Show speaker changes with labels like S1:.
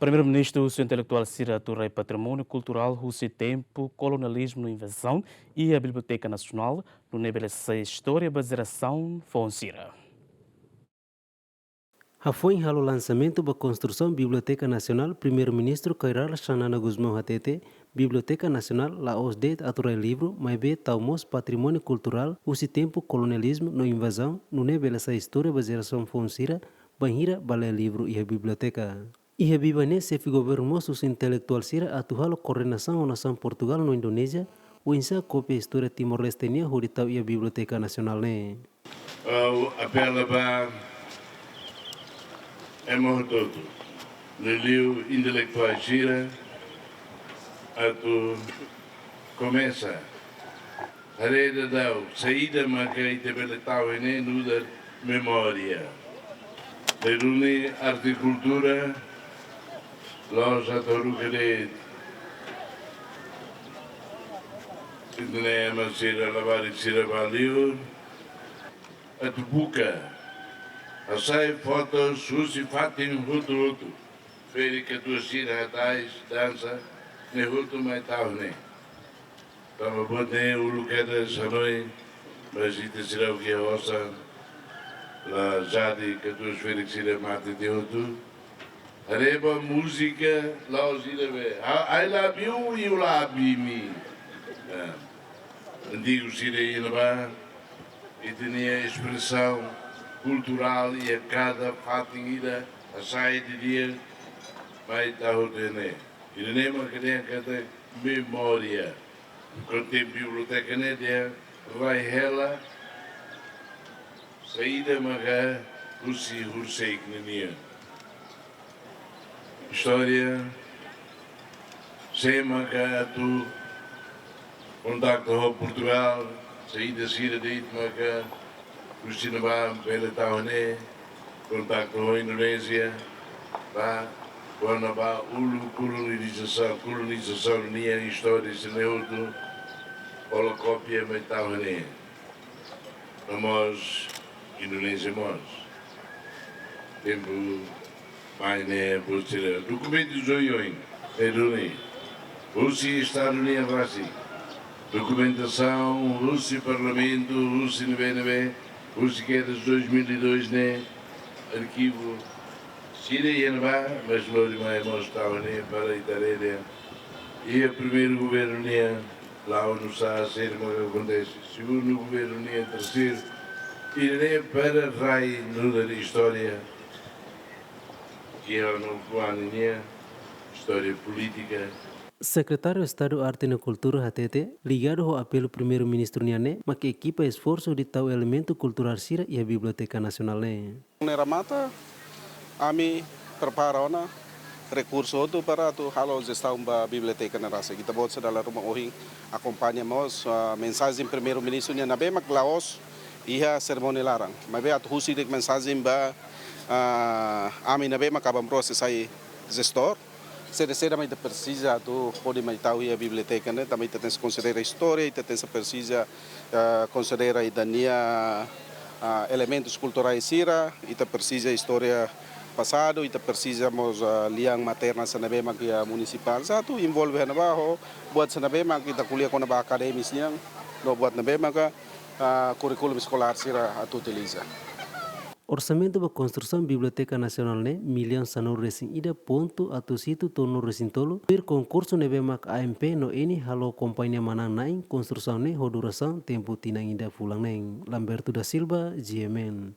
S1: Primeiro-Ministro, o intelectual sira do patrimônio cultural, husi, tempu, kolonializmu, invazaun e a bibiloteka nacional, nune'e, história, jerasaun, foun, sira.
S2: Foi halo lançamento da construção Biblioteca Nacional, Primeiro-Ministro Kairal Sanana Guzmão Hatete, Biblioteca Nacional, la osdet aturai livro, mas be taumos patrimônio cultural, usi tempo colonialismo, no invasão, nune'e essa história da geração fonsira, banhira bale livro e a biblioteca. E a bibane se governou os intelectual sira atual coordenação ou nação Portugal no Indonésia, o insa cópia história Timor-Leste nia huritau e a Biblioteca Nacional ne.
S3: Apela para é todo. Leliu intelektua sira atu começa a rede da saída maca e bibiloteka ne nuda memória. Lerune arte cultura los atorugere nune'e sira lavari sira valiu atu buka Asai fotos, husi fatin hutu. Feri que tu sira hatais, dança, ne hutu mai tau ne. Tama bote ulukeda sanoi, mas ite sira o que ossa, la jadi que tu feri sira mate de hutu. Areba música, lá os irebe. I love you, you love me. Antigo sira inaba, e tinha expressão cultural e a cada fatinha a sair de dia vai estar o René. E René é cada memória. Quando tem biblioteca né dia vai ela saída maga husi hursei que história sem maga tu contacto com Portugal saída sira de maga Cristina va bele tahune kontak com a Indonésia va quando va ulu colonização nia história se neudo holocópia me tahune nós Indonésia nós tempo mais né posterior documentos joiões edune husi estado nia vasi documentação husi parlamento husi nebe Os que é de 2002, né? Arquivo Sira e Anabá, mas Lori Maia mostrava né, para Itarélia. E o primeiro governo né, lá onde está a ser o que acontece. Segundo governo né, terceiro. E né, para Rai, no da história, que é o novo ano né, história política.
S2: Secretário de Estado de Arte e Cultura HTT, ligado ao apelo Primeiro-Ministro Niane, mas que equipa esforço de tal elemento cultural sira e a Biblioteca Nacional.
S4: Nera mata, kami prepara recurso itu para tu halo gestão da biblioteca na raça. Kita buat dalam rumah ohing acompanhamos mensagem Primeiro-Ministro Niane nabe maglaos iha sermoni larang. Mabe at husi dik mensagem ba ami nabe makabam proses ai gestor. Será mais precisa tu pode mais tal a biblioteca né também tem que considerar a história e tem que precisa considerar a idania elementos culturais sira e tem precisa a história passado e tem precisamos liang materna sanabema que a municipal satu envolve na baho buat sanabema kita kuliah kona ba akademisnya no buat nabema ka curriculum escolar sira atu utiliza.
S2: Orçamento da construção Biblioteca Nacional ne milhão sanor resin ida ponto atau situ tono resin tolo bir concurso nebe mak AMP no ini halo companhia manang naing construção ne hoduração tempo tinang ida fulang neng Lamberto da Silva GMN.